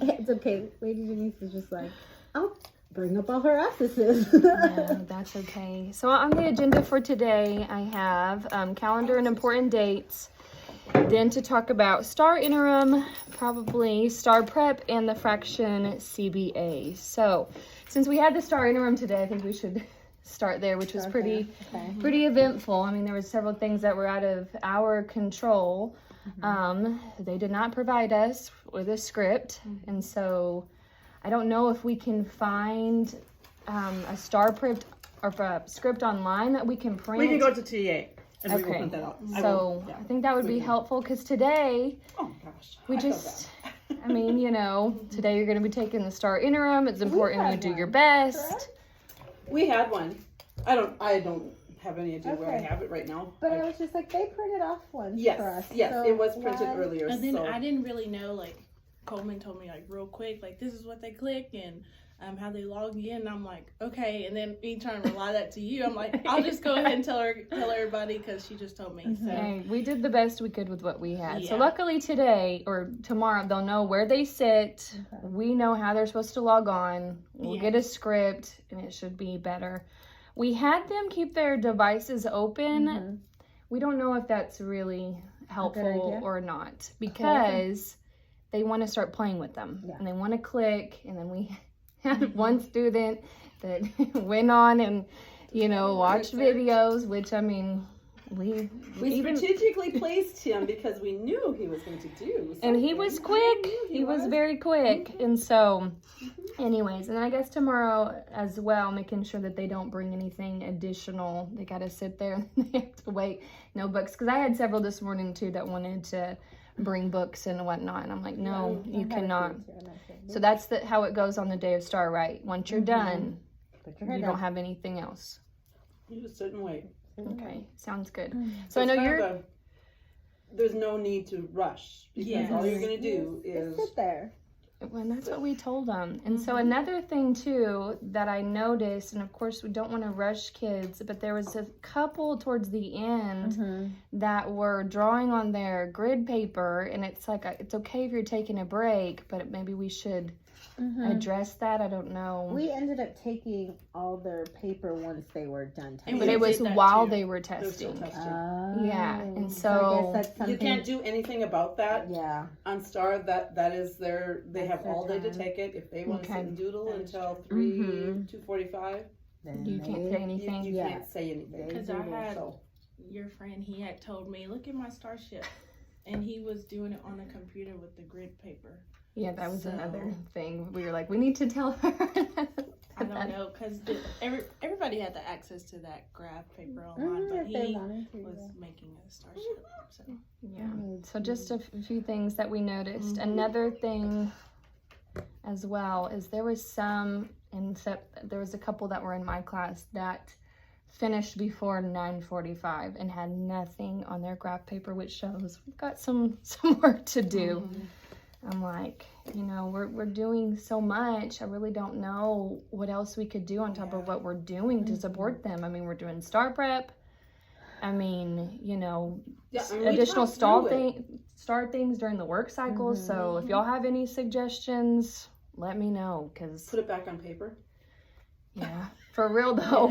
It's okay. Lady Denise is just like, I'll bring up all her abscesses. Yeah, that's okay. So on the agenda for today, I have calendar and important dates. Then to talk about STAR interim, probably STAR prep, and the fraction CBA. So since we had the STAR interim today, I think we should start there, which was pretty eventful. I mean, there were several things that were out of our control. They did not provide us with a script, and so I don't know if we can find a STAR prep or a script online that we can print. We can go to TA. And we will Okay, print that out. so I think that would be helpful, because today Oh gosh. we just, I mean, you know, today you're going to be taking the STAR interim. It's important you do your best. correct? We had one. I don't have any idea where I have it right now. But I was just like, they printed off one Yes, for us. yes, so it was printed why- earlier. And then so. I didn't really know, like, Coleman told me, like, real quick, like, this is what they click and how they log in. And I'm like, okay. And then me trying to rely that to you, I'm like, I'll just go ahead and tell everybody, because she just told me. So Hey, we did the best we could with what we had. So Yeah. luckily today or tomorrow, they'll know where they sit. We know how they're supposed to log on. We'll get a script, and it should be better. We had them keep their devices open. We don't know if that's really helpful or not, because they want to start playing with them and they want to click. And then we had one student that went on and, you know, watched videos, which, I mean, we strategically placed him because we knew he was going to do something. and he was quick. He was very quick. And so, anyways, and I guess tomorrow as well, making sure that they don't bring anything additional. They got to sit there and they have to wait. No books. Because I had several this morning, too, that wanted to bring books and whatnot. And I'm like, no, you cannot. So that's how it goes on the day of STAR, right? Once you're done, you don't have anything else. You just sit and wait. Okay, sounds good. So I know there's no need to rush, because all you're going to do is sit there. Well, that's what we told them. And so another thing too that I noticed, and of course we don't want to rush kids, but there was a couple towards the end that were drawing on their grid paper, and it's like, it's okay if you're taking a break, but maybe we should address that. I don't know. We ended up taking all their paper once they were done testing. But it was did that while too. they were they're still testing. testing. Yeah, and I so guess that's something. You can't do anything about that. Yeah. On STAR, that is they have their all day to time. take it. If they want to sit and doodle That is until true. 2:45, Then you can't say anything. you can't say anything. because I had So your friend, he had told me, look at my Starship. And he was doing it on a computer with the grid paper. Yeah, that was So- another thing. We were like, we need to tell her. I don't know, because everybody had the access to that graph paper online, but if they he wanted to, was making a Starship. So Yeah. So just a few things that we noticed. Another thing as well is there was there was a couple that were in my class that finished before 9:45 and had nothing on their graph paper, which shows we've got some work to do. I'm like, you know, we're doing so much. I really don't know what else we could do on top of what we're doing to support them. I mean, we're doing STAR prep. I mean, you know, additional STAR things during the work cycle. So if y'all have any suggestions, let me know. Cause put it back on paper. yeah, for real though,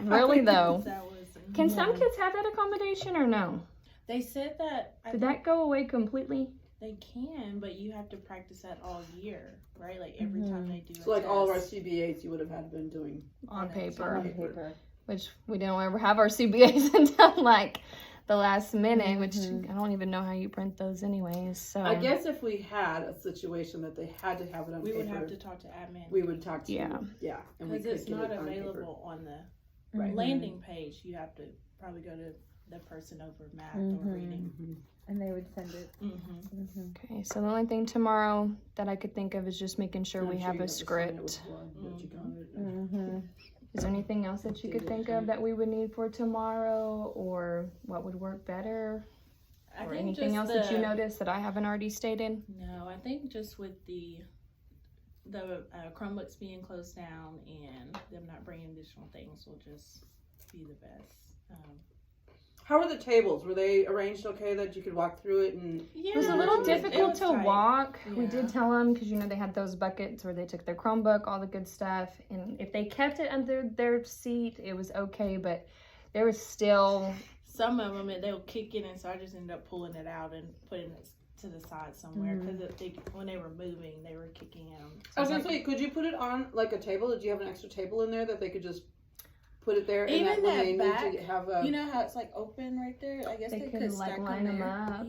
really though. that was. Can some kids have that accommodation or no? They said that. Did that go away completely? They can, but you have to practice that all year, right? Like every time they do. So like all of our CBAs, you would have had been doing On paper. on paper. Which we don't ever have our CBAs until like the last minute, which I don't even know how you print those anyways. So I guess if we had a situation that they had to have it on we paper, would have to talk to admin. we would talk to Yeah. and we Because could it's get not it on paper. available on the landing page. You have to probably go to the person over math or reading. And they would send it. okay, so the only thing tomorrow that I could think of is just making sure we have a script. Is there anything else that you could think of that we would need for tomorrow, or what would work better, I or think anything else just that you noticed that I haven't already stated? No, I think just with the Chromebooks being closed down and them not bringing additional things will just be the best. How were the tables? Were they arranged okay that you could walk through it and? Yeah, It was a little It difficult was to tight. walk. We Yeah. did tell them because they had those buckets where they took their Chromebook, all the good stuff, and if they kept it under their seat, it was okay. But there was still Some of them they'll kick it, and so I just ended up pulling it out and putting it to the side somewhere because when they were moving, they were kicking them. I was gonna say, could you put it on like a table? Did you have an extra table in there that they could just put it there? Even and when that they back, need to have a, You know how it's like open right there? I guess they could like stack line them them there. up.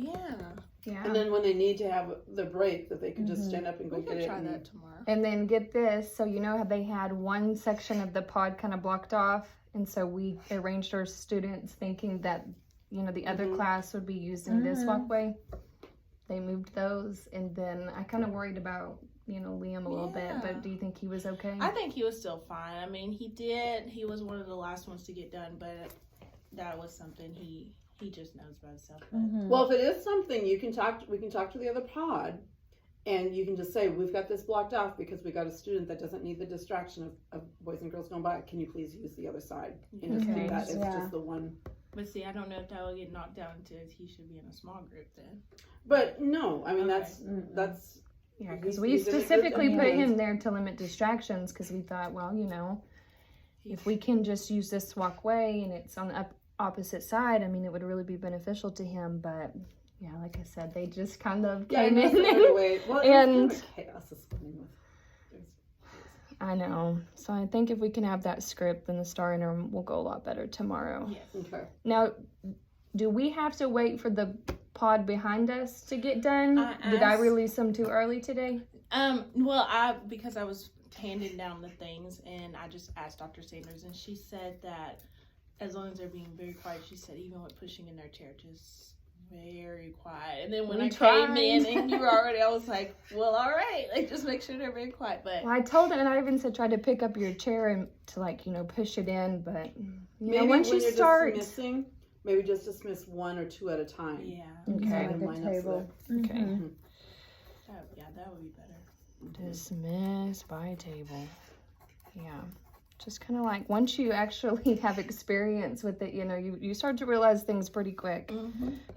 Yeah, Yeah. and then when they need to have the break, that they could just stand up and go we get could it. try and- that tomorrow. And then get this, so how they had one section of the pod kind of blocked off, and so we arranged our students thinking that the other class would be using this walkway. They moved those, and then I kind of worried about Liam a little bit, but do you think he was okay? I think he was still fine. I mean, he was one of the last ones to get done, but that was something he just knows by himself. But Well, if it is something, we can talk to the other pod, and you can just say, we've got this blocked off because we got a student that doesn't need the distraction of boys and girls going by. Can you please use the other side? And just Okay. do that. It's Yeah. just the one. But see, I don't know if that will get knocked down to he should be in a small group then. But no, I mean, Okay. that's Yeah, because He's- we he's in a group specifically put anyways. him there to limit distractions because we thought, well, if we can just use this walkway and it's on the opposite side, I mean, it would really be beneficial to him. But yeah, like I said, they just kind of came it in. was right away. Well, and- it's kind of chaos is funny with. I know. So I think if we can have that script, then the star interim will go a lot better tomorrow. Yes. Okay. Now, do we have to wait for the pod behind us to get done? I Did I asked- release them too early today? Well, because I was handing down the things, and I just asked Dr. Sanders, and she said that as long as they're being very quiet, she said even with pushing in their chair, just very quiet. And then when We I tried. came in and you were already, I was like, well, all right, like just make sure they're very quiet. But Well, I told him, and I even said try to pick up your chair and to push it in, but Maybe once when you you're start, dismissing, maybe just dismiss one or two at a time. yeah, Okay. Have them Like a line up so table. okay, that would be better. dismiss by table. Yeah, just kind of like once you actually have experience with it, you start to realize things pretty quick.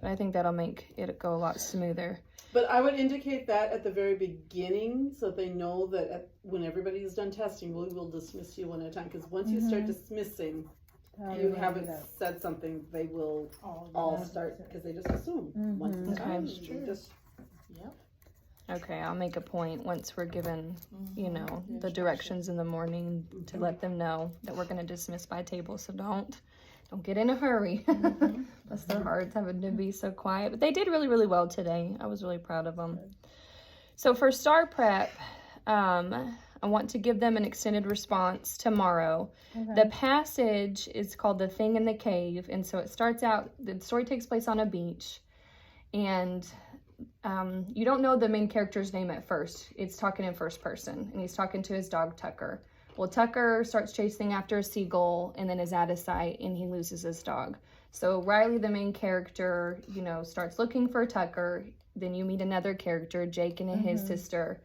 But I think that'll make it go a lot smoother. But I would indicate that at the very beginning so they know that when everybody is done testing, we will dismiss you one at a time. Because once you start dismissing, you haven't said something, they will all start because they just assume. Once it's Okay. done, That's true. you just Yep. Okay, I'll make a point once we're given, the directions in the morning to let them know that we're going to dismiss by table. So don't get in a hurry. Bless their hearts having to be so quiet. But they did really, really well today. I was really proud of them. So for Star Prep, I want to give them an extended response tomorrow. The passage is called The Thing in the Cave. And so it starts out, the story takes place on a beach. And you don't know the main character's name at first. It's talking in first person, and he's talking to his dog Tucker. Well, Tucker starts chasing after a seagull and then is out of sight, and he loses his dog. So Riley, the main character, starts looking for Tucker. Then you meet another character, Jake, and his sister.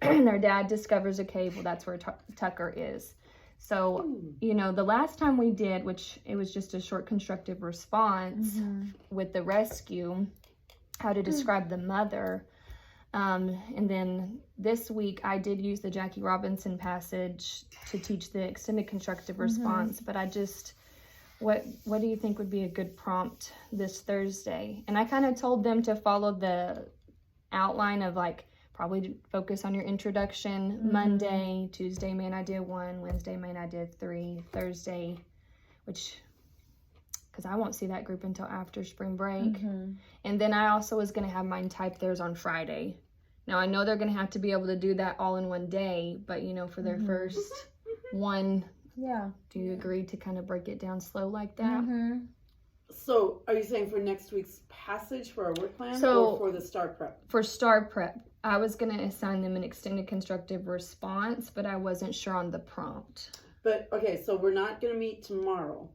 Their dad discovers a cave. Well, that's where Tucker is. So, the last time we did, which it was just a short constructive response with the rescue, how to describe the mother. And then this week I did use the Jackie Robinson passage to teach the extended constructive response, but I just, what do you think would be a good prompt this Thursday? And I kind of told them to follow the outline of probably focus on your introduction, Monday, Tuesday main idea 1, Wednesday main idea 3, Thursday, because I won't see that group until after spring break. And then I also was going to have mine type theirs on Friday. Now, I know they're going to have to be able to do that all in one day, but, for their first one, do you agree to kind of break it down slow like that? So, are you saying for next week's passage for our work plan So- or for the Star Prep? For Star Prep, I was going to assign them an extended constructive response, but I wasn't sure on the prompt. But, okay, so we're not going to meet tomorrow.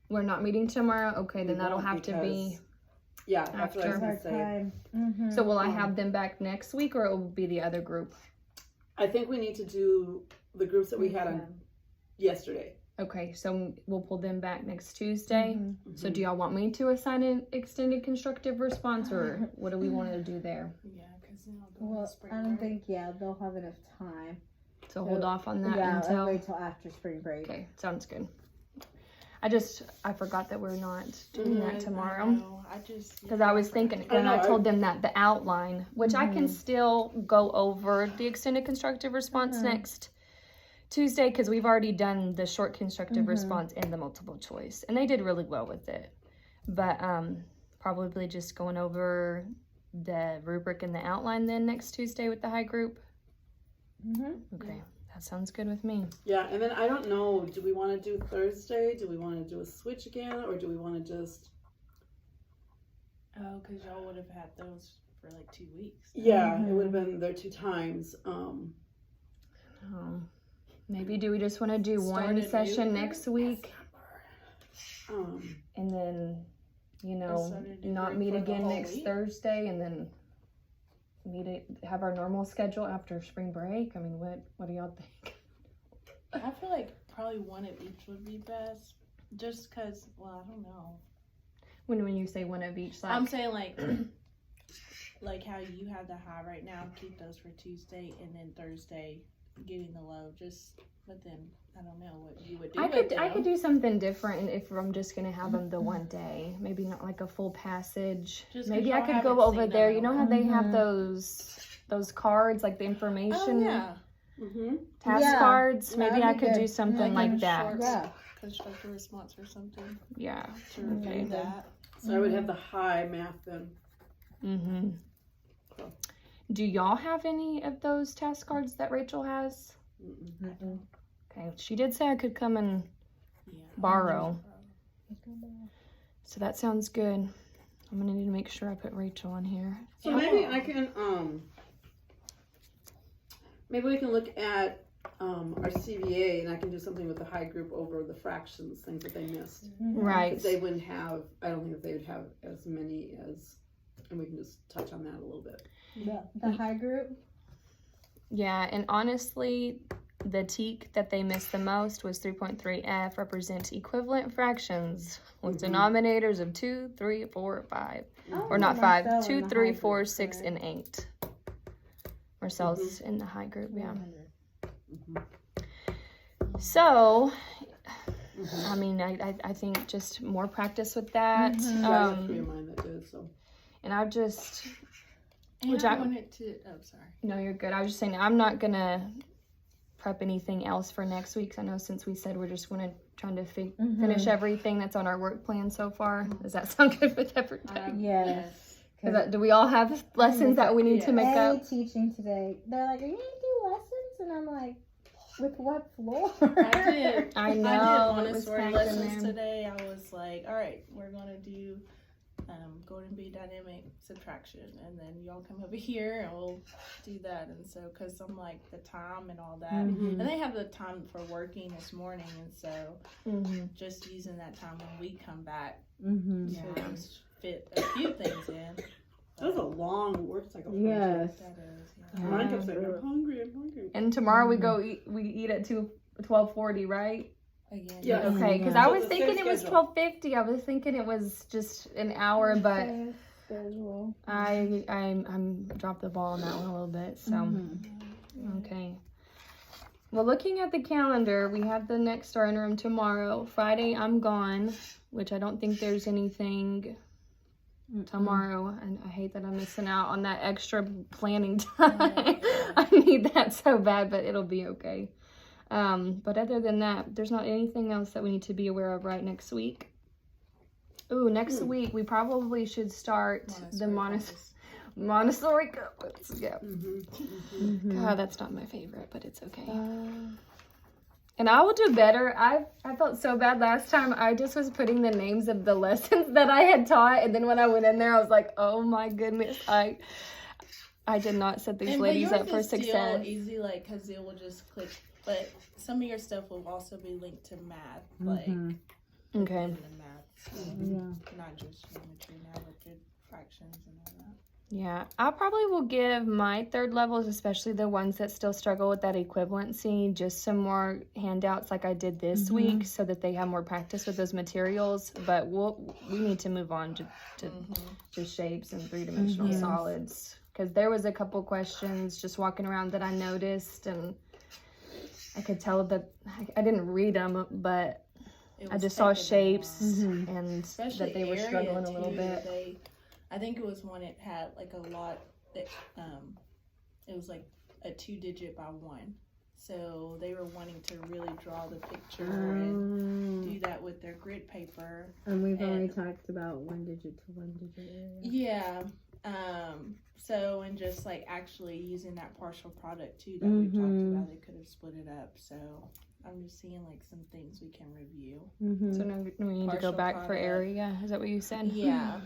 We're not meeting tomorrow? Okay, We then that'll won't have to be... because- Yeah, that's what I was after. going to say. So will I have them back next week, or it will be the other group? I think we need to do the groups that we had on yesterday. Okay, so we'll pull them back next Tuesday. Mhm. So do y'all want me to assign an extended constructive response, or what do we want to do there? Yeah, because then I'll go on Well, spring I don't break. think they'll have enough time. So hold off on that Yeah, until. I'll wait till after spring break. Okay, sounds good. I forgot that we're not doing that tomorrow. I just Because I was thinking, and I told them that the outline, which I can still go over the extended constructive response next Tuesday, because we've already done the short constructive response and the multiple choice, and they did really well with it. But probably just going over the rubric and the outline then next Tuesday with the high group. Okay, that sounds good with me. Yeah, and then I don't know, do we want to do Thursday? Do we want to do a switch again? Or do we want to just... Oh, because y'all would have had those for like 2 weeks. Yeah, it would have been there 2 times. Maybe do we just want to do Start one a new session next week, Um, and then, start a new not group meet for the again whole next week? Thursday, and then have our normal schedule after spring break? I mean, what do y'all think? I feel like probably one of each would be best. Just because, well, I don't know. When you say one of each, like, I'm saying like, like how you have the high right now, keep those for Tuesday, and then Thursday getting the low. But then I don't know what you would do. I could do something different if I'm just gonna have them the one day. Maybe not like a full passage. Just 'cause Maybe I y'all could haven't go over seen there. them You in know a how they have while. those cards, like the information yeah. task Yeah, cards. Maybe that'd I be could good. do something like that. short Yeah. constructive response or something Yeah. to review Okay. that. so I would have the high math then. Mm-hmm. Do y'all have any of those task cards that Rachel has? Okay, she did say I could come and Yeah. borrow. So that sounds good. I'm gonna need to make sure I put Rachel on here. So maybe I can, maybe we can look at our CVA, and I can do something with the high group over the fractions, things that they missed. Right. They wouldn't have, I don't think that they would have as many as, and we can just touch on that a little bit. The high group. Yeah, and honestly, the TEAC that they missed the most was 3.3F, represents equivalent fractions with denominators of 2, 3, 4, 5. Or not 5, 2, 3, 4, 6, and 8. Marcel's in the high group, yeah. So, I mean, I think just more practice with that. Yeah, I have 3 of mine that did, so. And I just, And Which I I- wanted to. Oh, sorry. no, you're good. I was just saying, I'm not gonna prep anything else for next week. 'Cause I know since we said we're just trying to finish everything that's on our work plan so far. Does that sound good with everybody? Yes. Do we all have lessons that we need to make Hey, up? teaching today. They're like, are you gonna do lessons? And I'm like, with what floor? I did. I know. I it did was Montessori packed in lessons there. today. I was like, all right, we're gonna do Golden Bee dynamic subtraction, and then y'all come over here and we'll do that. And so, cause I'm like the time and all that, and they have the time for working this morning, and so just using that time when we come back to just fit a few things in. That was a long work cycle. Yes. That is, Mine kept saying, I'm hungry. And tomorrow we go eat. We eat at 12:40, right? Again, Yeah. Okay, because Yeah. I So was the thinking same it was schedule. 12:50. I was thinking it was just an hour, but Schedule. I'm dropped the ball on that one a little bit. So okay. Well, looking at the calendar, we have the next star interim tomorrow. Friday, I'm gone, which I don't think there's anything tomorrow. And I hate that I'm missing out on that extra planning time. I need that so bad, but it'll be okay. But other than that, there's not anything else that we need to be aware of right next week. Ooh, next week we probably should start the Montessori couples. Yeah. God, that's not my favorite, but it's okay. And I will do better. I felt so bad last time. I just was putting the names of the lessons that I had taught, and then when I went in there, I was like, oh my goodness, I did not set these ladies up for success. Still easy, like, cause it will just click. But some of your stuff will also be linked to math, like Okay. in the math, so not just geometry now, but good fractions and all that. Yeah, I probably will give my third levels, especially the ones that still struggle with that equivalency, just some more handouts like I did this week so that they have more practice with those materials. But we need to move on to just shapes and three-dimensional solids. Because there was a couple questions just walking around that I noticed, and I could tell that I didn't read them, but I just saw shapes and Especially that they were area, struggling a little too. bit. I think it was one it had like a lot that it was like a 2-digit by 1. So they were wanting to really draw the picture and do that with their grid paper. And we've only talked about 1 digit to 1 digit area. Yeah. So, and just like actually using that partial product too that we talked about, they could have split it up. So I'm just seeing like some things we can review. So now we need to go Partial back for product. area. Is that what you said? Yeah.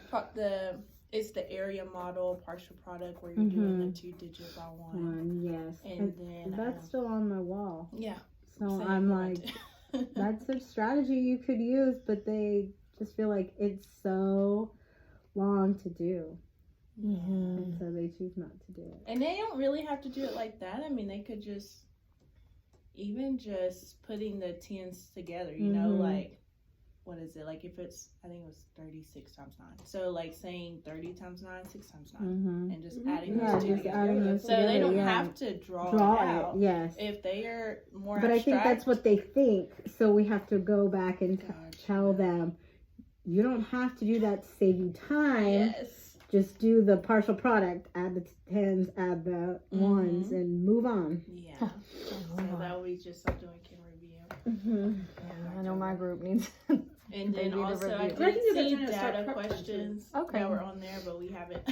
It's the area model partial product where you're doing the 2-digit by 1. Yes. And then that's still on my wall. yeah. So Same I'm one. like, that's a strategy you could use, but they just feel like it's so long to do. And so they choose not to do it. And they don't really have to do it like that. I mean, they could just even just putting the 10s together, you know, like what is it? Like if it's, I think it was 36 times 9. So like saying 30 times 9, 6 times 9, and just adding those two just together. adding those So together, they don't have to draw it out. Yes. If they are more But abstract. I think that's what they think. So we have to go back and tell them, you don't have to do that to save you time. Yes. Just do the partial product, add the 10s, add the 1s, and move on. Yeah. So that will be just something we can review. I know my group needs. And then Maybe the also I review. But I did can do that see trying to start data prep questions Okay. that were on there, but we haven't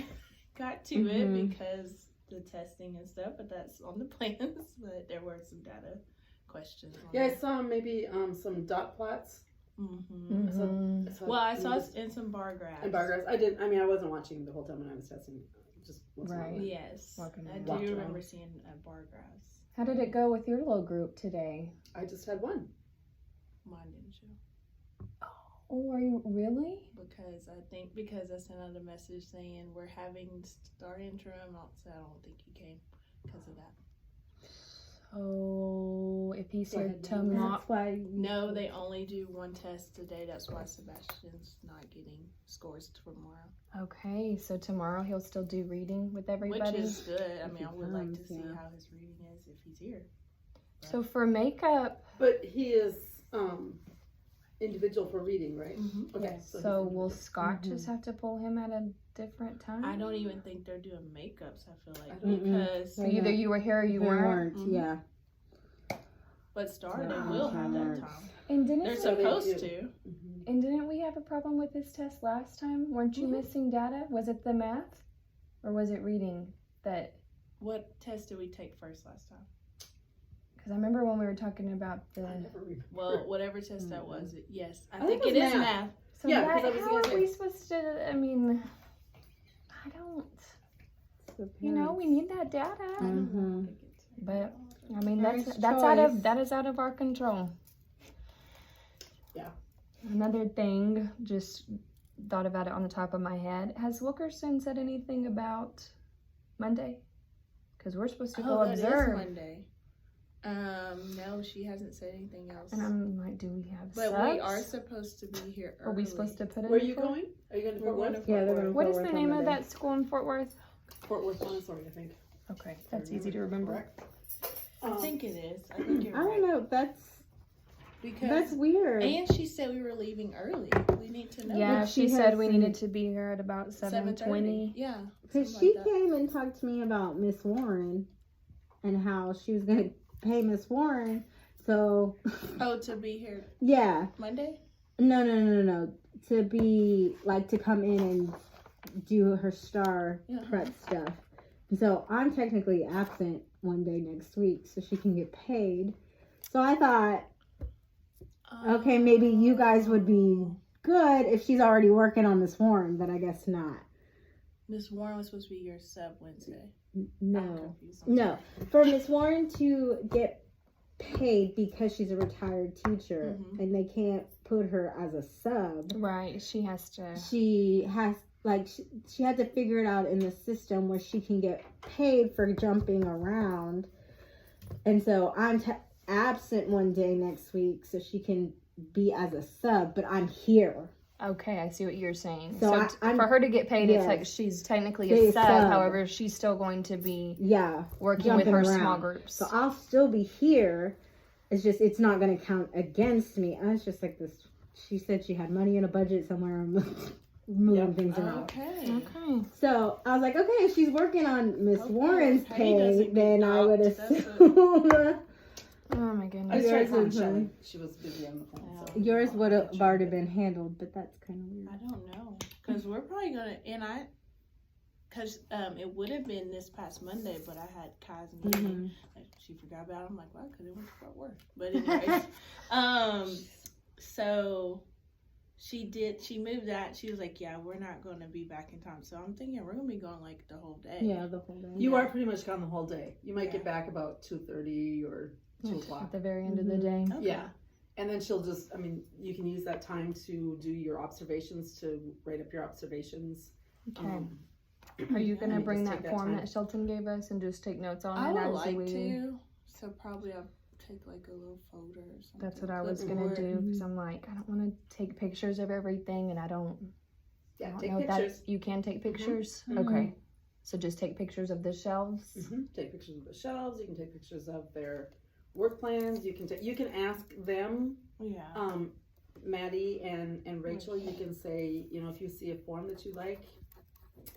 got to it because the testing and stuff, but that's on the plans. But there were some data questions on Yeah, I there. saw maybe some dot plots. Well, I saw in some bar graphs. And bar graphs. I wasn't watching the whole time when I was testing. Just once in a Right. while. Yes, Walking I around. do remember seeing bar graphs. How did it go with your little group today? I just had one. Mine didn't show Oh, are you really? because I sent out a message saying we're having star interim. I don't think he came because of that. Oh, if he's So I here had to do tomorrow. That's why. No, they only do one test today. That's why Sebastian's not getting scores tomorrow. Okay, so tomorrow he'll still do reading with everybody. Which is good. I mean, I would like to comes, see yeah. how his reading is if he's here. So for makeup, But he is individual for reading, right? Okay. so he's will individual. Scott just have to pull him at a different time? I don't even think they're doing makeups, I feel like. Mm-mm. Because, So either you were here or you They weren't. weren't. Yeah. but Star, they Yeah, will have that works. time. And They're didn't So they supposed do. to. and didn't we have a problem with this test last time? Weren't you missing data? Was it the math, or was it reading that? What test did we take first last time? Because I remember when we were talking about I the. never remember. Well, whatever test that was, yes. I think think it it was is math. math. So Yeah, that, 'cause I was how gonna are say- we supposed to? I mean, I don't. You know, we need that data. Mm-hmm. But I mean, Parents' that is out of our control. Yeah. Another thing, just thought about it on the top of my head. Has Wilkerson said anything about Monday? Because we're supposed to go Oh, that is observe. Monday. No, she hasn't said anything else. And I'm like, do we have But subs? we are supposed to be here early. Are we supposed to put it? Where are in you for? going? Are you going to We're Fort going Worth? to Yeah, Fort they're Worth. going What is Fort the Worth name on of Monday. that school in Fort Worth? Fort Worth Montessori, I think. Okay, that's easy to remember. Correct. I think it is. I think you're I right. don't know. That's Because weird. and she said we were leaving early. We need to know. Yeah, But she she said has we some- needed to be here at about 7:20. Yeah. Because something she like that. came and talked to me about Miss Warren and how she was going to pay Miss Warren. So, Oh, to be here yeah. Monday? No. To be, like, to come in and do her star Yeah. prep stuff. And so I'm technically absent one day next week so she can get paid. So I thought, okay, maybe you guys would be good if she's already working on Miss Warren, but I guess not. Miss Warren was supposed to be your sub Wednesday. I'm No. confused. I'm No. sorry. For Miss Warren to get paid because she's a retired teacher Mhm. and they can't put her as a sub, Right, she has to. she has like she had to figure it out in the system where she can get paid for jumping around. And so I'm absent one day next week so she can be as a sub, but I'm here. Okay, I see what you're saying. So for her to get paid, it's yes. like she's technically a sub. However, she's still going to be working with her around. small groups. So I'll still be here. It's just, it's not going to count against me. I was just like this. She said she had money in a budget somewhere and moving things around. Okay. So I was like, okay, if she's working on Miss Warren's pay, doesn't then get I would docked. assume Oh my I goodness. was trying Yours to call is, Shelly. She was busy on the phone. So. yours would have already been handled, but that's kind of weird. I don't know, because we're probably gonna, because it would have been this past Monday, but I had Kai's meeting. Like, she forgot about it. I'm like, well, because it went to Fort Worth. But anyways, so she moved that. She was like, yeah, we're not going to be back in time. So I'm thinking we're going to be going like the whole day. Yeah, the whole day. You are pretty much gone the whole day. You might get back about 2:30 or 2 o'clock. At the very end of the day. Okay. Yeah. And then she'll just, I mean, you can use that time to do your observations, to write up your observations. Okay. Are you going to just bring take that that form time. that Shelton gave us and just take notes on I it would as like we... to. So probably I'll take like a little folder or something. That's what I was going to do, because I'm like, I don't want to take pictures of everything, and I don't Take know pictures. that you can take pictures. Mhm. Okay. So just take pictures of the shelves. Take pictures of the shelves. You can take pictures of their work plans. You can ask them, Yeah. Maddie and Rachel. You can say, you know, if you see a form that you like,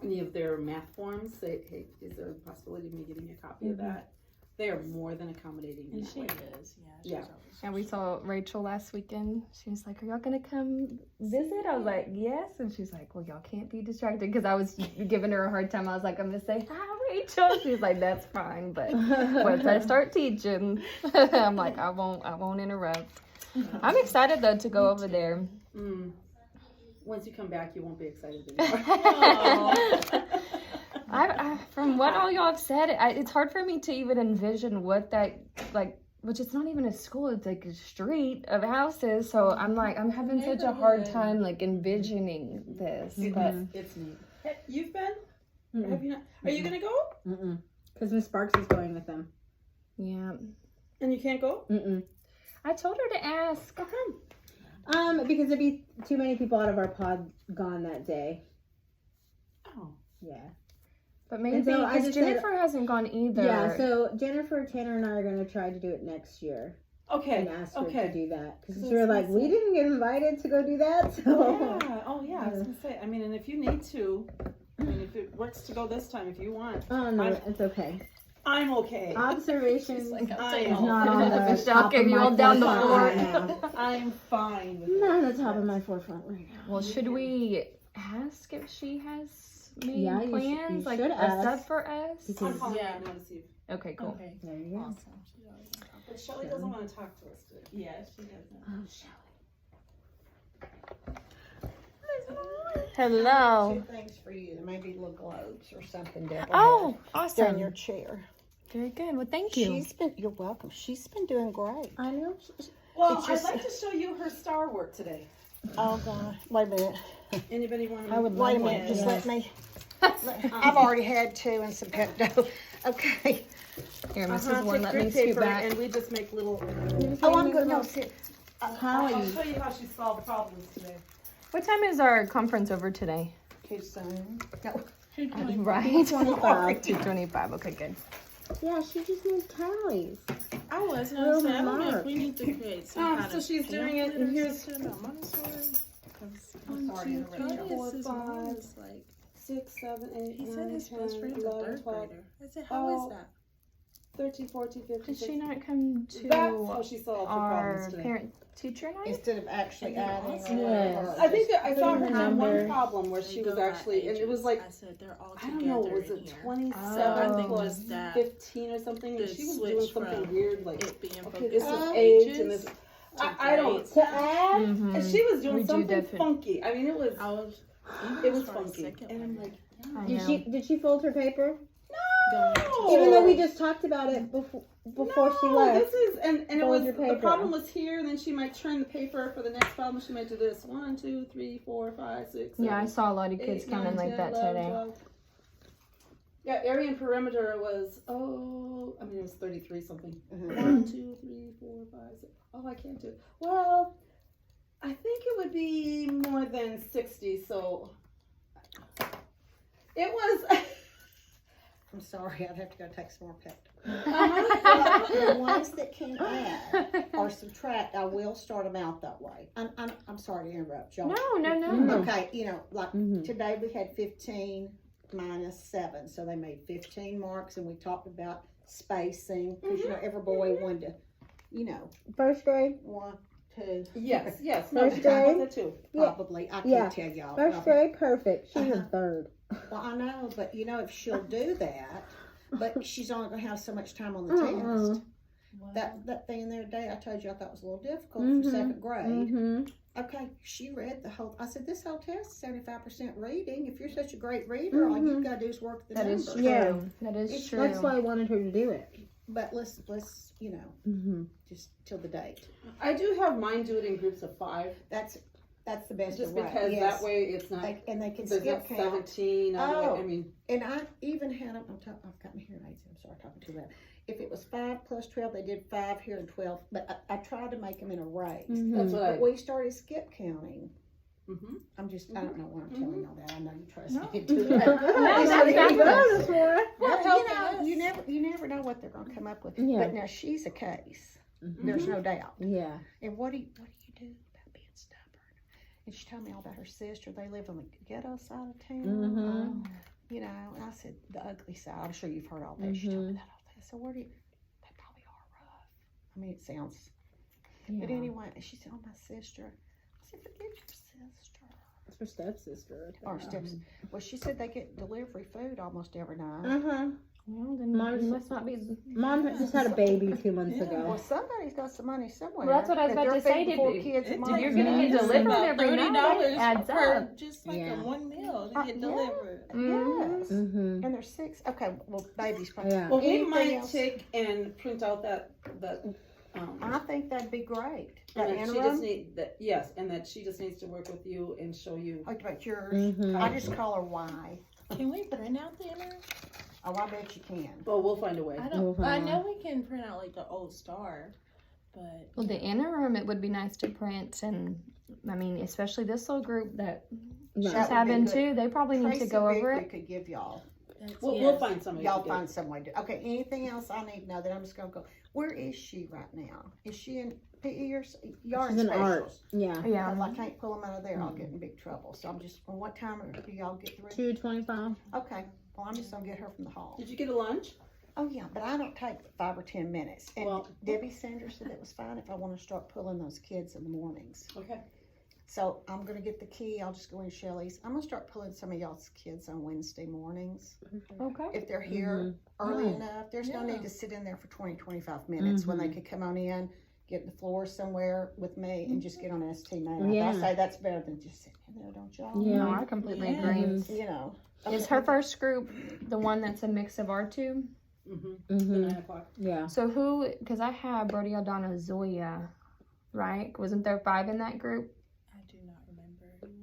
any of their math forms, say, hey, is there a possibility of me getting a copy of that? They are more than accommodating in And that she way. is. Yeah. And we saw Rachel last weekend. She was like, are y'all going to come visit? I was like, yes. And she's like, well, y'all can't be distracted, because I was giving her a hard time. I was like, I'm going to say, hi, Rachel. She's like, that's fine. But once I start teaching, I'm like, I won't interrupt. I'm excited, though, to go over there. Once you come back, you won't be excited anymore. From what all y'all have said, it's hard for me to even envision what that, like, which it's not even a school, it's like a street of houses. So I'm like, I'm having such a hard time, like, envisioning this. But It's neat. Hey, you've been? Have you not? Are you gonna go? Because Miss Sparks is going with them. yeah, And you can't go? I told her to ask. How come? Because there'd be too many people out of our pod gone that day. Oh. Yeah. But maybe, And so I because just said- Jennifer hasn't gone either. Yeah, so Jennifer, Tanner, and I are going to try to do it next year. Okay. And ask her to do that. Because So we were it's like, not we so- didn't get invited to go do that. So. Yeah. Oh, yeah. I was gonna say. I mean, and if you need to, I mean, if it works to go this time, if you want, Oh, no, it's okay. I'm okay. Observations like, I is know. not on the Michelle top gave of you my all down the forefront floor. right now. I'm fine with it. Not on the top of my forefront right now. Well, should we ask if she has made Yeah, you plans? should Like ask. a sub for us? Because- I'm calling Yeah. right now to see. Okay, cool. Okay. There you go. Awesome. But Shelly doesn't want to talk to us today. Yeah, she doesn't. Oh, Shelly. Hello. Two things for you, maybe little globes or something. Deborah Oh, has down awesome. your chair. Very good. Well, thank you. You're welcome. She's been doing great. I know. Well, It's just- I'd like to show you her star work today. Oh God, wait a minute. Anybody want to? I would Wait a love minute. one. Just Yes. let me. I've already had two and some Pepto. Okay. Here, Mrs. Warren, let me grid scoot paper back. and we just make little. Oh, I'm good. No, sit. I'll show you how she solved problems today. What time is our conference over today? Too soon. Right. 2:25. 2:25. Okay, good. Yeah, she just needs tallies. I was gonna Little say, I don't know mark. if we need to create some kind So of she's doing it, pamphlet and or here's something about Montessori. 'Cause I'm sorry, Johnny interrupted you. is his 4, 5, mom is like, 6, 7, 8, he 9, said his 10, best friend's a 11, third 12, grader. I said, how is that? 13, 14, 15. Did she not come That's how to she solved her our problems today. parent-teacher night? Instead of actually adding. Yes. I think that I saw her Put in on one numbers. problem where They she go was by actually, and it was ages. like, I said they're all I together don't know, was in it here. 27 I think plus just that 15 or something? And the she was doing switch something from weird, like, It being okay, focused this is on age ages. and this. to I don't. grades. To add? Mhm. And she was We doing do something definitely. funky. I mean, it was I was. it was for a funky. second And I'm wondering. like, I Did know. she fold her paper? Even though we just talked about it before she left. This is and it Fold was your the paper. problem was here, and then she might turn the paper for the next problem. She might do this 1, 2, 3, 4, 5, 6. Yeah, I 7, saw a lot of kids 8, coming 9, like 10, that 11, today. 12. Yeah, area and perimeter was it was 33 something. 1, 2, 3, 4, 5, 6. Oh, I can't do it. Well, I think it would be more than 60. So it was. I'm sorry, I'd have to go take some more pep. Uh-huh. The ones that can add or subtract, I will start them out that way. I'm sorry to interrupt y'all. No. Okay, like Mhm. today we had 15 minus 7, so they made 15 marks, and we talked about spacing because every boy wanted to, First grade. 1, 2. Yes. No, First that grade? was it too. Probably. I Yeah. can't tell y'all. First grade, perfect. She's in Uh-huh. third. Well, I know, but if she'll do that, but she's only gonna have so much time on the Uh-uh. test. That thing the other day I told you I thought was a little difficult Mhm. for 2nd grade. Mm-hmm. Okay, she read the whole. I said this whole test is 75% reading. If you're such a great reader, all you've got to do is work the That numbers. is true. Yeah. That is It's- true. That's why I wanted her to do it. But let's Mm-hmm. just till the date. I do have mine do it in groups of 5, That's the best just way. because Yes. that way it's not. And they can There's skip not count. 17. Oh. I mean, And I even had them. I've got my hearing aids. I'm sorry, talking too loud. If it was 5 plus 12, they did 5 here and 12. But I tried to make them in arrays. that's what But we started skip counting. Mhm. I don't know why I'm telling y'all that. I know you trust No. me to do No, that. that's Well, you never know what they're going to come up with. Yeah. But now she's a case. There's no doubt. Yeah. And what do you do about being stubborn? And she told me all about her sister. They live on the ghetto side of town. Mhm. And I said the ugly side. I'm sure you've heard all that. She told me that all day. So they probably are rough. I mean, it sounds. But anyway, she said, "Oh, my sister." I said, "Forget your sister." It's her stepsister. Or steps. Well, she said they get delivery food almost every night. Uh-huh. Well, then Mom- you must not be. Mom just had a baby 2 months Well, ago. somebody's got some money somewhere. Well, that's what I was That about they're to say. feeding four Did- kids a If month. you're gonna get It's delivered about every night, $30 it adds per, up. just like Yeah. a one meal to Yeah. get delivered. Yes. Mm-hmm. And there's 6. Okay, well, baby's probably. Yeah. Well, we Anything might else? take and print out that. I think that'd be great. And That that she interim. just and that she just needs to work with you and show you. Oh, but yours. Mhm. I just call her Y. Can we print out the interim? Oh, I bet you can. Well, we'll find a way. I We'll don't. I find know we can print out like the old star, but Well, the interim, it would be nice to print, and I mean, especially this little group that she's That would be having good. too. They probably need to Tracy go over Bigby it. could give y'all. that's, We'll yes. find somebody. Y'all to do it. find some way to. Okay, anything else I need to know that I'm just gonna go. Where is she right now? Is she in PE or yard She's in art. specials? Yeah. Yeah. Because I can't pull them out of there. I'll get in big trouble. So I'm just. Well, what time do y'all get through? 2:25. Okay. Well, I'm just gonna get her from the hall. Did you get a lunch? Oh yeah, but I don't take 5 or 10 minutes. And Well- Debbie Sanders said it was fine if I want to start pulling those kids in the mornings. Okay. So I'm gonna get the key. I'll just go in Shelley's. I'm gonna start pulling some of y'all's kids on Wednesday mornings. Okay. If they're here early Right. enough, there's no Yeah. need to sit in there for 20-25 minutes when they could come on in, get the floor somewhere with me and just get on ST Math. Yeah. I say that's better than just sitting in there, don't y'all? Yeah. No, I completely Yeah. agree. You know. Is her first group the one that's a mix of our two? Mm-hmm. Mm-hmm. 9:00. Yeah. So who? Because I have Brody, Aldana, Zoya, right? Wasn't there 5 in that group? I do not remember.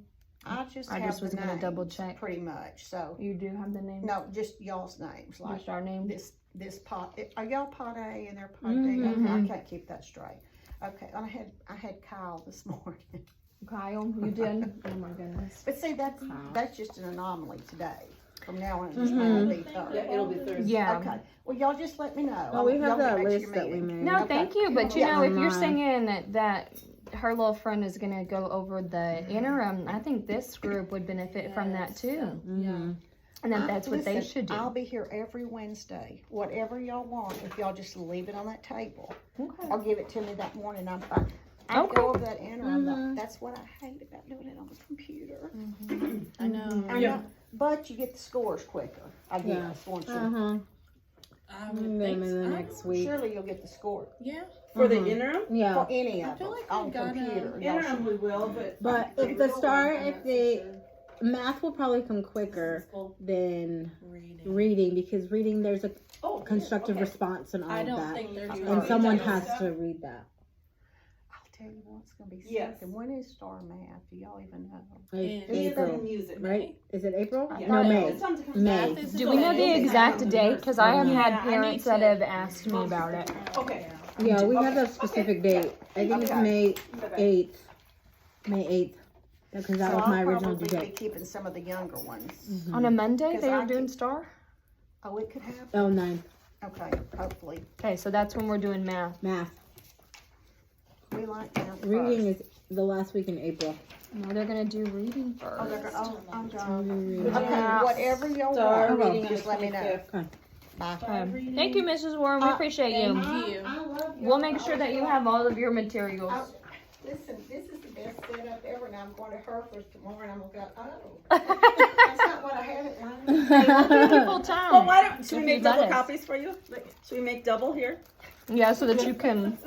I just I have just was the gonna names, double check. pretty much. So You do have the name. no, just y'all's names. Like Just our name. this pot. Are y'all pot A and they're pot Mhm. B? Okay, I Mhm. can't keep that straight. Okay, I had Kyle this morning. Kyle, you did. Oh my goodness. But see, that's Wow. just an anomaly today. From now on, it just Mhm. might be third. Yeah, it'll be Thursday. Yeah. Okay. Well, y'all just let me know. Oh, we Y'all have get that back to your list that we meeting. made. No, Okay. thank you. But you Yeah. know, if you're Online. saying that her little friend is gonna go over the interim, I think this group would benefit from that Yes. too, Mm-hmm. and that's what they Listen, should do. I'll be here every Wednesday. Whatever y'all want, if y'all just leave it on that table Okay. or give it to me that morning, I'm fine. I Okay. go over that interim. Mhm. That's what I hate about doing it on the computer. I know. I Yeah. know, but you get the scores quicker. I Yeah. guess, won't you? Uh-huh. I would Them think in the so. next week. Surely you'll get the score Yeah. For the Mhm. interim? for Yeah. any I of feel them like on we gotta- computer. Y'all Interim we will, but. But if the start, if the math will probably come quicker than reading because reading there's a constructive response and all I of don't that. think there's And someone has to read that. I'll tell you what's going to be Yes. something. When is Star Math? Do y'all even know? Like And- April, music, right? Is it April? Yeah. No, May. It's time to come May. back. Do we know the exact date? Because I have had Yeah, I parents need that to- have asked me about it. Okay. Yeah, we have a Okay. specific date. I think it's Okay. May 8th. May 8th. Because that So was my I'll original probably due be date. keeping some of the younger ones. On a Monday, 'Cause they I are doing can- Star? Oh, it could happen. Oh, 9th. Okay, hopefully. Okay, so that's when we're doing math. Math. We like math Reading first. is the last week in April. No, they're going to do reading first. Oh, they're go- oh, I'm So done. we read. Okay, Yeah. whatever y'all Star want, reading on just the let me know. 25th. Bye. Thank you, Mrs. Warren. We appreciate you. Thank you. We'll make sure that you have all of your materials. Listen, this is the best setup ever, and I'm going to Hereford tomorrow, and I'm going to go, that's not what I had in mind. Full time. Well, why don't, should we If make you double let us. copies for you? Should we make double here? Yeah, so that you can.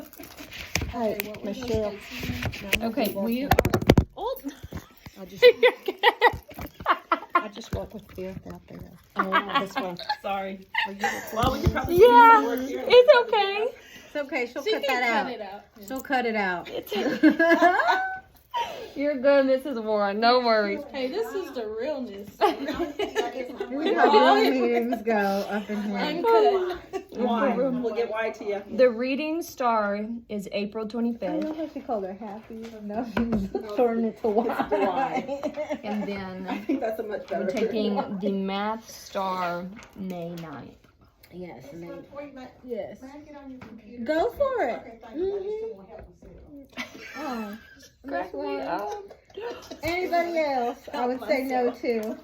Hey, Michelle. Okay, we. Oh. I just work with Beth out there. Oh, This one. Sorry. Well, we could probably Yeah, do some work here. it's okay. It's okay. She'll She cut can that cut out. it out. She'll cut it out. You're good, Mrs. Warren. No worries. Hey, this is the realness. We how the meetings go up in here. Uncut. Why? We'll get Y to you. The reading star is April I 25th, love how she called her happy. No, she's turning it to why. and I then think that's a much better. we're taking the math star May 9th. Yes, May. Yes. Yes. Go for it. Oh, that's one. Anybody else? I would say no to.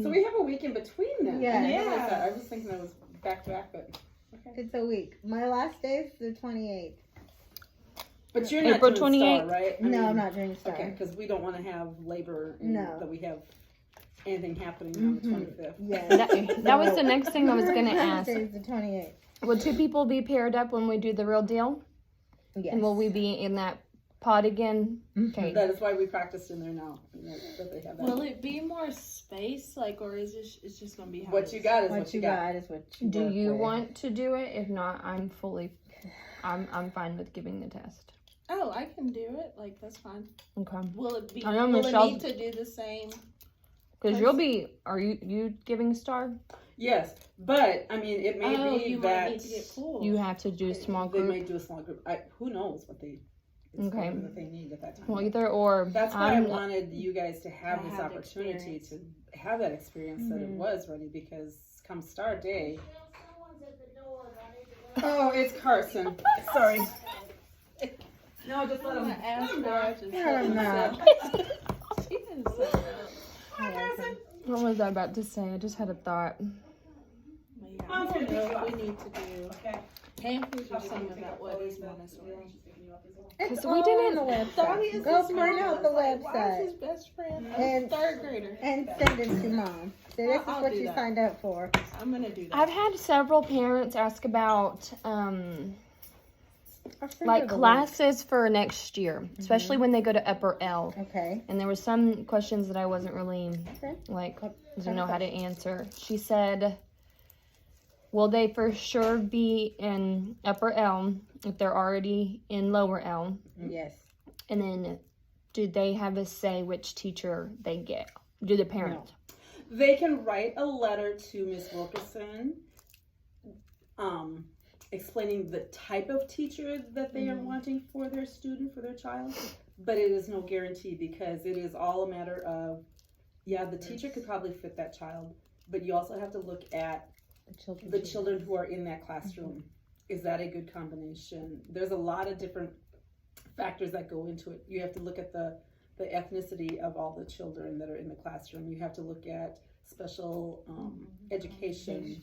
So we have a week in between then. Yeah. I didn't realize that. I was thinking that was back to back, but It's a week. My last day is the 28th. but you're not April doing 28th? Star, right? I No, mean, I'm not doing Star. Okay, because we don't want to have labor. And No. That we have anything happening on the 25th. Yeah. That was the next thing I was going to ask. Is the 28th. Will 2 people be paired up when we do the real deal? Yes. And will we be in that pod again? Okay. That is why we practiced in there now. That they have that. Will it be more space, like, or is it? It's just gonna be how What it you is? got is What you got is what you Do work you with. want to do it? If not, I'm fine with giving the test. Oh, I can do it. Like, that's fine. Okay. Will it be? I know will Michelle- it need to do the same? Because you'll be. Are you giving star? Yes, but I mean, it may Oh, be you that might need to get pulled. You have to do small they group. may do a small group. Who knows what they Okay. what they need at that time. Well, either or. That's why I I'm- wanted you guys to have To this have the opportunity experience. to have that experience that it was ready, because come Star Day. Oh, it's Carson. Sorry. No, just let I'm him. gonna ask her. Just Let him know. She didn't say that. What was I about to say? I just had a thought. But yeah, I don't know if we need to do pamphlets or something about what is Montessori. It's we all didn't- on the Thought he website. is Go his print out the Why is website his best friend a And- third grader? and send it to mom. So this is I'll what do you that. signed up for. I'm gonna do that. I've had several parents ask about I'll send like you the link. classes for next year, especially when they go to upper L. Okay. And there were some questions that I wasn't really Okay. like didn't know how to answer. She said, "Will they for sure be in upper L if they're already in lower L? Yes. And then, do they have a say which teacher they get? Do the parents?" They can write a letter to Miss Wilkerson, explaining the type of teacher that they are wanting for their student, for their child. But it is no guarantee, because it is all a matter of, yeah, the teacher could probably fit that child, but you also have to look at the children who are in that classroom. Is that a good combination? There's a lot of different factors that go into it. You have to look at the ethnicity of all the children that are in the classroom. You have to look at special education.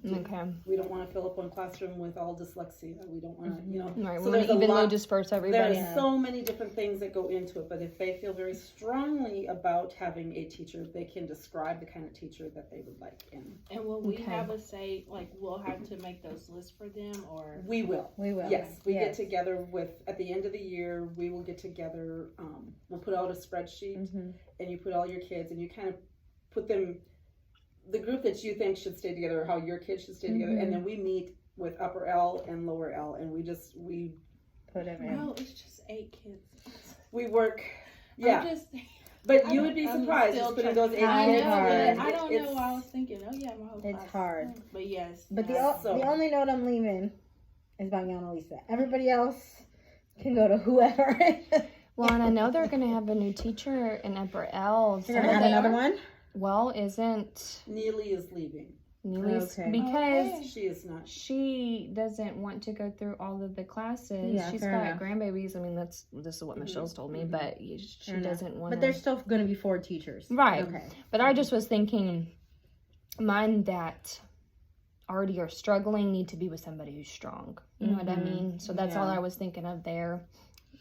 Okay. We don't want to fill up one classroom with all dyslexia. We don't want to, you know. Right. So We want there's to a evenly lot- disperse everybody. There's so many different things that go into it, but if they feel very strongly about having a teacher, they can describe the kind of teacher that they would like. And will we Okay. have a say, like, we'll have to make those lists for them, or? we will. We will. Yes, we get Yes. together at the end of the year, we will get together, we'll put out a spreadsheet, and you put all your kids, and you kind of put them, the group that you think should stay together, or how your kids should stay together, and then we meet with upper L and lower L, and we Put everything. No, it's just 8 kids. we work, yeah. I'm just, But you would be I'm surprised, still just putting trying- those 8 I kids know, but together. I don't It's- know why I was thinking, oh yeah, my whole It's class. hard. But yes. But yes. So- the only note I'm leaving is about Yana Lisa. Everybody else can go to whoever. Well, and I know they're going to have a new teacher in Upper L. You're gonna add another one? Well, isn't Neely is leaving. Neely's Okay. because Okay. She is not. she doesn't want to go through all of the classes. Yeah, She's fair got enough. grandbabies. I mean, this is what Michelle's told me, but she Fair enough. doesn't want. But there's still going to be 4 teachers. right. Okay. But I just was thinking, mine that already are struggling need to be with somebody who's strong. You know what I mean? So that's all Yeah. I was thinking of there.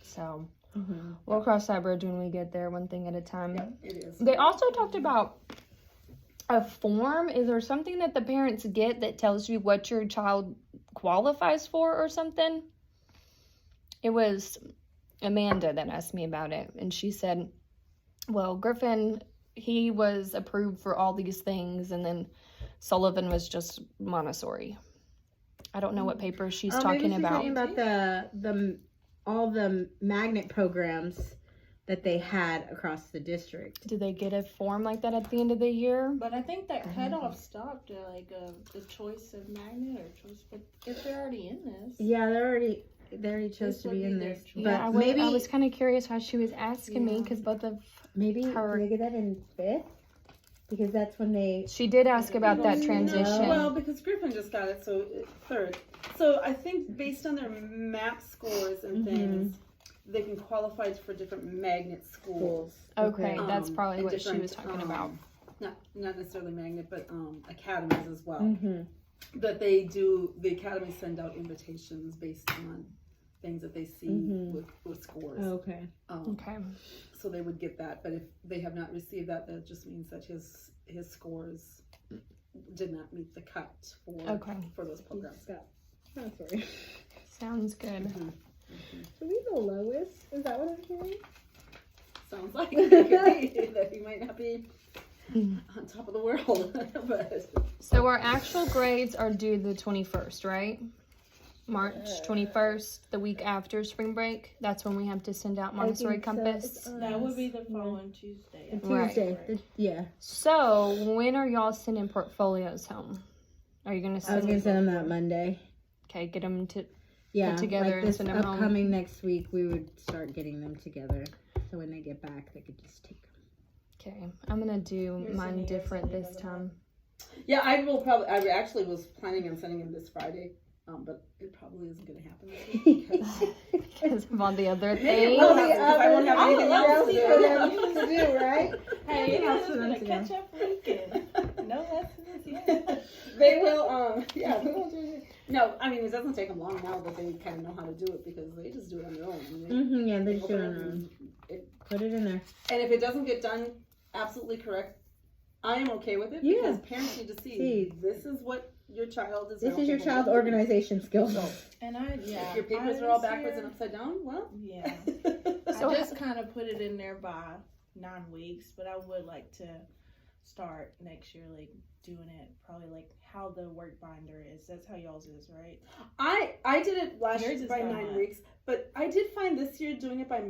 So Mm-hmm. we'll cross that bridge when we get there, one thing at a time. Yeah, it is. They also talked about a form. Is there something that the parents get that tells you what your child qualifies for or something? It was Amanda that asked me about it, and she said, well, Griffin, he was approved for all these things, and then Sullivan was just Montessori. I don't know what paper she's talking maybe she's about. talking about the all the magnet programs that they had across the district. Do they get a form like that at the end of the year? But I think that cutoff stopped at like the choice of magnet or choice. But if they're already in this, Yeah, they already chose This to would be be in their this. choice. But Yeah, maybe I was kind of curious why she was asking me, Yeah. because both of maybe her- do they get that in 5th? Because that's when they. she did ask about that transition. Well, because Griffin just got it, so 3rd. So I think based on their MAP scores and things, they can qualify for different magnet schools. Okay, that's Um, probably and what she different, was talking about. Not necessarily magnet, but academies as well. Mm-hmm. That they do, the academies send out invitations based on things that they see with scores. Okay. Okay. So they would get that, but if they have not received that, that just means that his scores did not meet the cut for those programs. That's right. Sounds good. So we the lowest? Is that what I'm hearing? Sounds like it could be that he might not be on top of the world, but So our actual grades are due the 21st, right? March 21st, the week after spring break. That's when we have to send out Montessori Compass. that would be the following Tuesday. Right. Tuesday. Yeah. So when are y'all sending portfolios home? Are you gonna I was send? gonna send them that Monday. Okay, get them to. Yeah. together like and this send 'em home. upcoming next week, we would start getting them together. So when they get back, they could just take them. Okay, I'm gonna do You're mine sending yours different Sunday, this doesn't time. yeah, I will probably. I actually was planning on sending him this Friday, but it probably isn't going to happen this week because Because of all the other Maybe things. it will happen because I won't have Other anything else to things for them to do, right? Hey, Anything else it's for them been to a do? catch up weekend. No lessons yet. they will. Yeah. No, I mean it doesn't take them long now that they kind of know how to do it because they just do it on their own. I mean, Yeah, they they just do open it it on their own. and it- Put it in there. And if it doesn't get done absolutely correct, I am okay with it because parents need to see this is what your child is. This now is your capable child's of doing. organization skills. And If your papers are all backwards and upside down, well. Yeah. So- I just kind of put it in there by 9 weeks, but I would like to start next year, like doing it probably like how the work binder is. That's how y'all's is, right? I did it last Yours year is by by 9 month. weeks, but I did find this year doing it by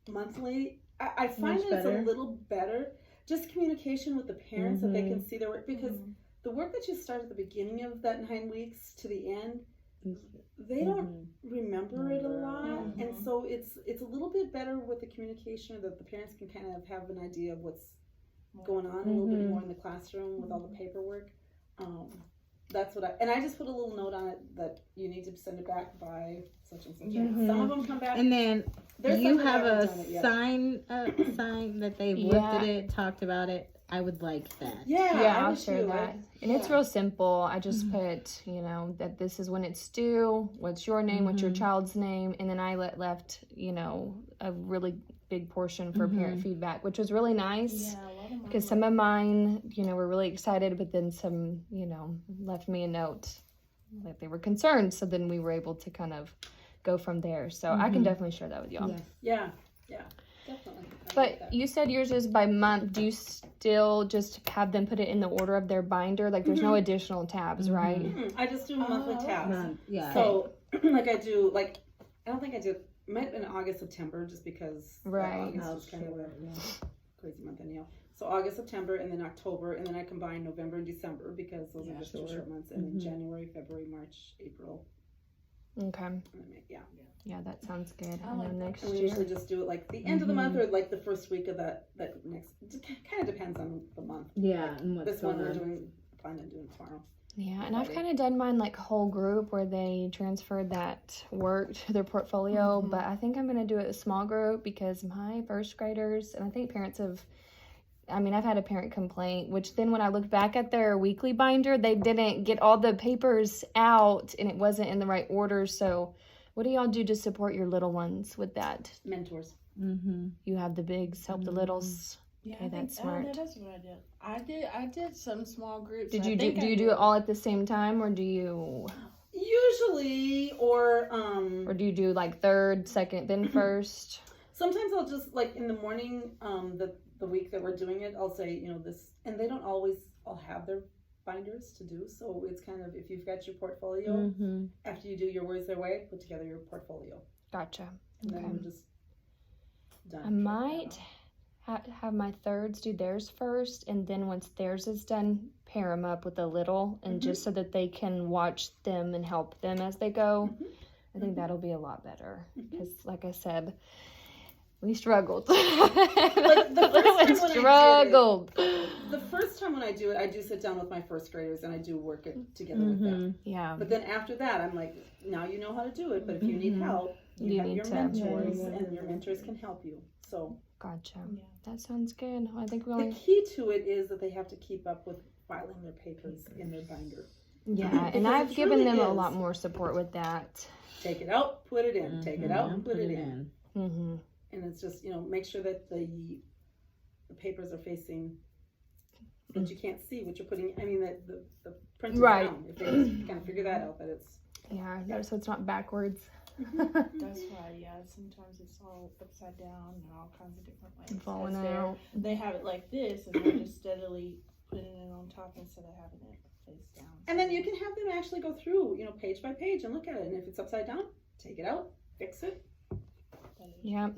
monthly. I find Much that it's better. a little better. Just communication with the parents that they can see their work because the work that you start at the beginning of that 9 weeks to the end, they don't remember it a lot, and so it's a little bit better with the communication that the parents can kind of have an idea of what's going on a little bit more in the classroom with all the paperwork. That's what I just put a little note on it that you need to send it back by such and such. Some of them come back. And then There's you some that have haven't a done it yet. sign that they've looked at it, talked about it. I would like that. Yeah, I'll would share too. that. And it's real simple. I just put, you know, that this is when it's due, what's your name, what's your child's name, and then I left, you know, a really big portion for parent feedback, which was really nice. Yeah, a lot of mine Because were- some of mine, you know, were really excited, but then some, you know, left me a note that they were concerned. So then we were able to kind of go from there. So I can definitely share that with y'all. Yes. Yeah, definitely. I like But that. you said yours is by month. Do you still just have them put it in the order of their binder? Like there's no additional tabs, right? I just do monthly tabs. Yeah. So, like I do, like, I don't think I do, might have been August, September, just because Right. August is kind of a crazy month anyhow. So August, September, and then October, and then I combine November and December because those are just 2 short months, and then January, February, March, April. And and then yeah, that sounds good. I And like then that. next And we year. usually just do it like the end of the month or like the first week of that next. It kind of depends on the month. Yeah, and what's This one going we're on. doing, planning on doing tomorrow. Yeah, and I've kind of done mine like whole group where they transferred that work to their portfolio, but I think I'm going to do it a small group because my first graders, and I think parents have, I mean, I've had a parent complaint, which then when I looked back at their weekly binder, they didn't get all the papers out and it wasn't in the right order. So what do y'all do to support your little ones with that? Mentors. You have the bigs help the littles. Yeah, Okay, I think, that's smart. that's what I did. I did some small groups. Did I you do think I you do it all at the same time or do you Usually, or do you like third, second, then first? sometimes I'll just like in the morning, the week that we're doing it, I'll say, you know, this, and they don't always all have their binders to do. So it's kind of, if you've got your portfolio, after you do your words their way, put together your portfolio. Gotcha. And then Okay. I'm just done. I might have my thirds do theirs first, and then once theirs is done, pair them up with a little, and just so that they can watch them and help them as they go. I think that'll be a lot better because, like I said, we struggled. Like the first time when struggled. The first time when I do it, I do sit down with my first graders and I do work it together with them. Yeah. But then after that, I'm like, now you know how to do it, but if you need help, you have need your to- mentors, and your mentors can help you. So Gotcha. Yeah. That sounds good. I think we the only. key to it is that they have to keep up with filing their papers in their binder. Yeah, Because and it I've given truly them a is. lot more support with that. Take it out, put it in. Take it out, and put it in. Mm-hmm. And it's just, you know, make sure that the papers are facing, that you can't see what you're putting. I mean, that the print is Right. down. If they just kind of figure that out, that it's. Yeah, so it's not backwards. That's why, yeah. Sometimes it's all upside down and all kinds of different ways. Falling As they're- out. They have it like this, and they're just steadily putting it on top instead of having it face down. And then you can have them actually go through, you know, page by page and look at it. And if it's upside down, take it out, fix it. Yeah.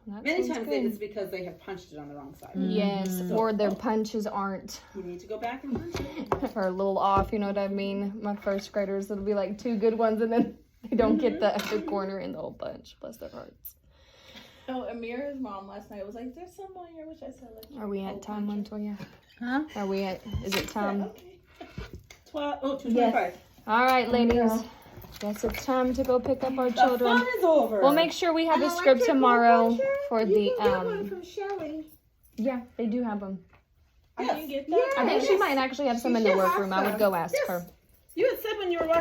That Many sounds times good. it's because they have punched it on the wrong side. Yes, So- or their punches aren't You need to go back and punch it. or a little off, you know what I mean? My first graders, it'll be like 2 good ones and then they don't get the corner in the whole bunch. Bless their hearts. Oh, Amira's mom last night was like, "There's some on here," which I said, like, Are we at time, Montoya? Huh? Are we at, is it time? okay. 225. All right, ladies. Guess it's time to go pick up our children. Fun is over. We'll make sure we have a script tomorrow for the, from Shelly. yeah, they do have them. I didn't get that. I think she might actually have some in the workroom. I would go ask her. You had said when you were watching.